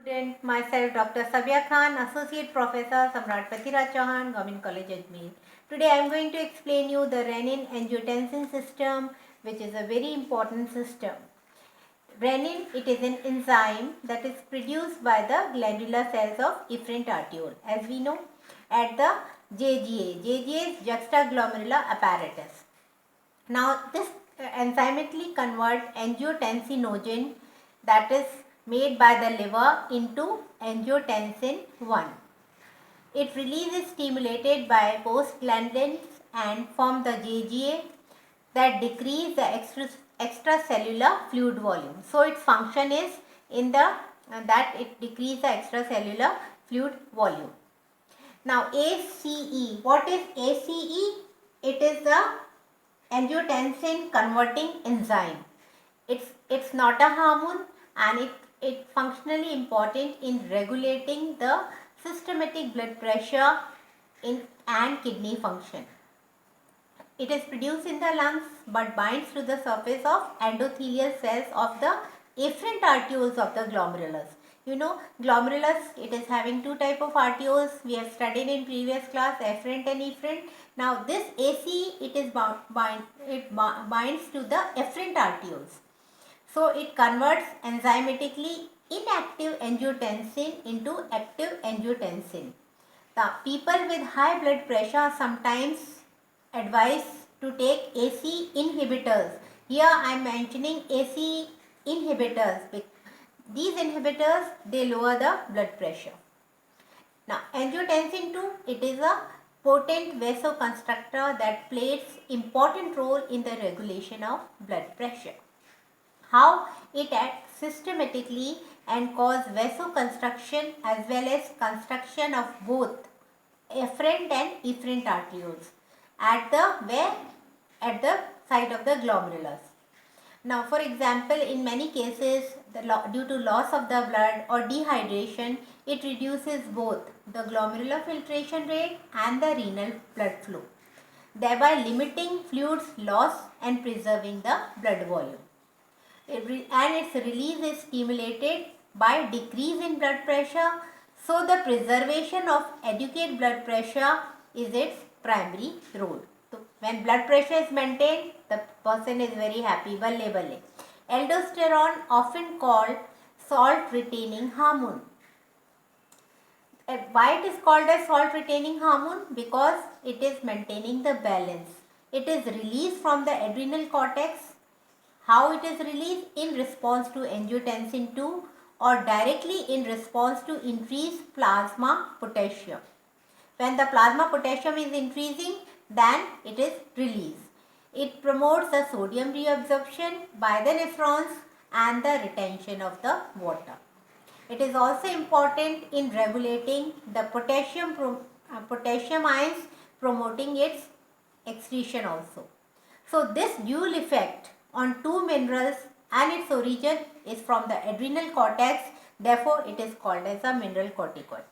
Student, myself Dr. Sabia Khan, Associate Professor, Samrat Pathiraj Chauhan, Government College Ajmer. Today I am going to explain you the renin-angiotensin system, which is a very important system. Renin, it is an enzyme that is produced by the glandular cells of efferent arteriole, as we know, at the JGA. JGA is juxtaglomerular apparatus. Now this enzymically converts angiotensinogen, that is made by the liver, into angiotensin 1. Its release is stimulated by prostaglandins and form the JGA that decrease the extracellular fluid volume. So its function is in the that it decreases the extracellular fluid volume. Now ACE, what is ACE? It is the angiotensin converting enzyme. It's not a hormone, and it functionally important in regulating the systematic blood pressure and kidney function. It is produced in the lungs but binds to the surface of endothelial cells of the efferent arterioles of the glomerulus. You know, glomerulus, it is having two type of arterioles. We have studied in previous class, afferent and efferent. Now this ACE, it binds to the efferent arterioles. So it converts enzymatically inactive angiotensin into active angiotensin. The people with high blood pressure are sometimes advised to take ACE inhibitors. Here I am mentioning ACE inhibitors. These inhibitors, they lower the blood pressure. Now angiotensin 2, it is a potent vasoconstrictor that plays important role in the regulation of blood pressure. How it acts systematically and cause vasoconstriction as well as construction of both afferent and efferent arterioles at the site of the glomerulus. Now, for example, in many cases, due to loss of the blood or dehydration, it reduces both the glomerular filtration rate and the renal blood flow, thereby limiting fluids loss and preserving the blood volume. And its release is stimulated by decrease in blood pressure. So the preservation of adequate blood pressure is its primary role. So when blood pressure is maintained, the person is very happy. Balle balle. Aldosterone, often called salt retaining hormone. Why it is called as salt retaining hormone? Because it is maintaining the balance. It is released from the adrenal cortex. How it is released? In response to angiotensin 2 or directly in response to increased plasma potassium. When the plasma potassium is increasing, then it is released. It promotes the sodium reabsorption by the nephrons and the retention of the water. It is also important in regulating the potassium ions, promoting its excretion also. So this dual effect on two minerals and its origin is from the adrenal cortex, therefore it is called as a mineral corticoid.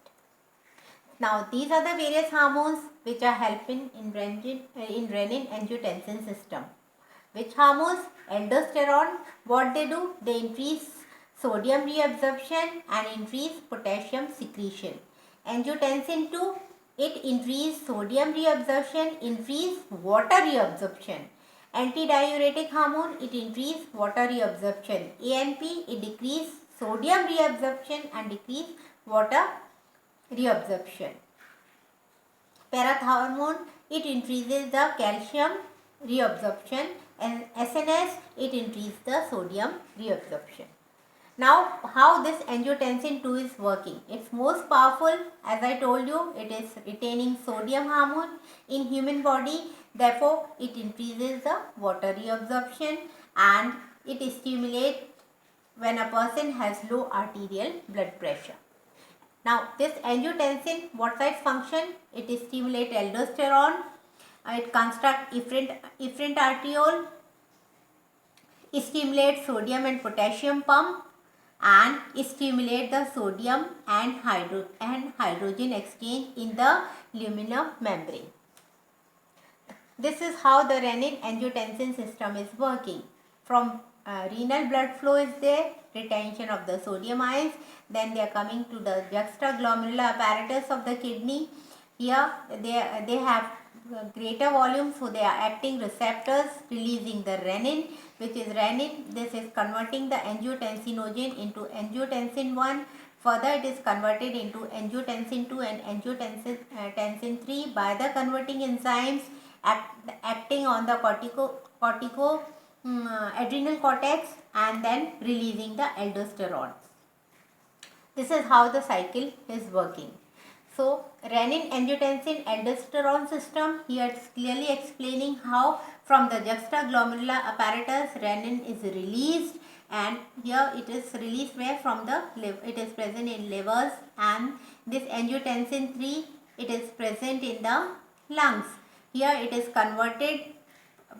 Now these are the various hormones which are helping in renin-angiotensin system. Which hormones? Aldosterone, what they do? They increase sodium reabsorption and increase potassium secretion. Angiotensin 2, it increase sodium reabsorption, increase water reabsorption. Antidiuretic hormone, it increase water reabsorption. ANP, it decrease sodium reabsorption and decrease water reabsorption. Parathormone, it increases the calcium reabsorption, and SNS, it increases the sodium reabsorption. Now, how this angiotensin 2 is working? It's most powerful, as I told you, it is retaining sodium hormone in human body. Therefore, it increases the water reabsorption and it stimulates when a person has low arterial blood pressure. Now, this angiotensin, what its function? It stimulates aldosterone, it constructs efferent arteriole, it stimulates sodium and potassium pump, and stimulate the sodium and hydrogen exchange in the luminal membrane. This is how the renin-angiotensin system is working. From renal blood flow is there, retention of the sodium ions. Then they are coming to the juxtaglomerular apparatus of the kidney. Here they have greater volume, so they are acting receptors releasing the renin, which is renin. This is converting the angiotensinogen into angiotensin 1. Further, it is converted into angiotensin 2 and angiotensin 3 by the converting enzymes acting on the adrenal cortex and then releasing the aldosterone. This is how the cycle is working. So, renin, angiotensin, aldosterone system, here it's clearly explaining how from the juxtaglomerular apparatus renin is released, and here it is released where from the liver, it is present in livers, and this angiotensin 3, it is present in the lungs. Here it is converted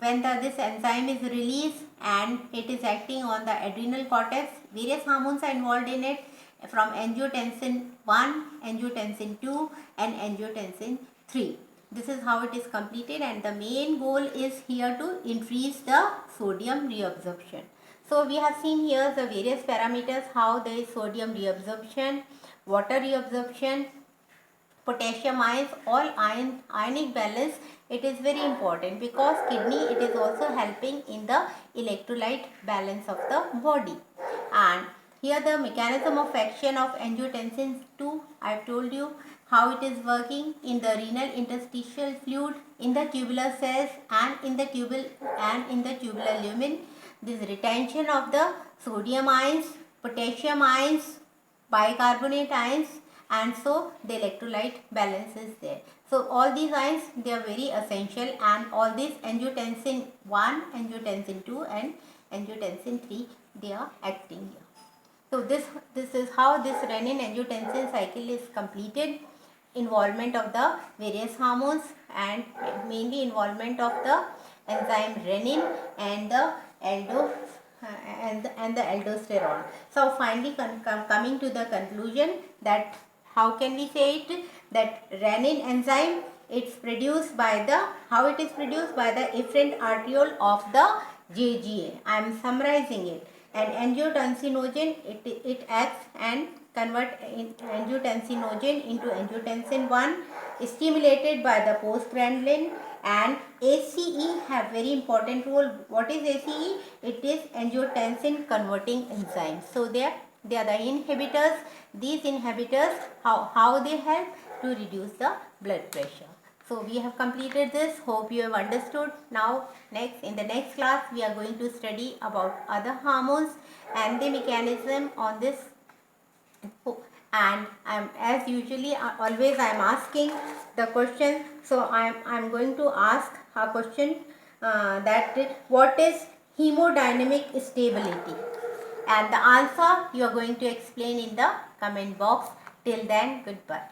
when this enzyme is released and it is acting on the adrenal cortex. Various hormones are involved in it, from angiotensin 1, angiotensin 2 and angiotensin 3. This is how it is completed, and the main goal is here to increase the sodium reabsorption. So we have seen here the various parameters, how there is sodium reabsorption, water reabsorption, potassium ions, all ionic balance. It is very important because kidney, it is also helping in the electrolyte balance of the body. And here the mechanism of action of angiotensin 2, I have told you how it is working in the renal interstitial fluid, in the tubular cells and in the tubular lumen. This retention of the sodium ions, potassium ions, bicarbonate ions, and so the electrolyte balance is there. So all these ions, they are very essential, and all these angiotensin 1, angiotensin 2 and angiotensin 3, they are acting here. So this is how this renin angiotensin cycle is completed. Involvement of the various hormones and mainly involvement of the enzyme renin and the aldosterone. So finally coming to the conclusion, that how can we say it, that renin enzyme, it's produced by the, how it is produced by the efferent arteriole of the JGA. I am summarizing it. And angiotensinogen, it acts and convert angiotensinogen into angiotensin 1, stimulated by the postgranulin, and ACE have very important role. What is ACE? It is angiotensin converting enzyme. So they are the inhibitors. These inhibitors, how they help to reduce the blood pressure. So we have completed this. Hope you have understood. Now in the next class we are going to study about other hormones and the mechanism on this. And as usually always I am asking the question. So I am going to ask a question that what is hemodynamic stability, and the answer you are going to explain in the comment box. Till then, goodbye.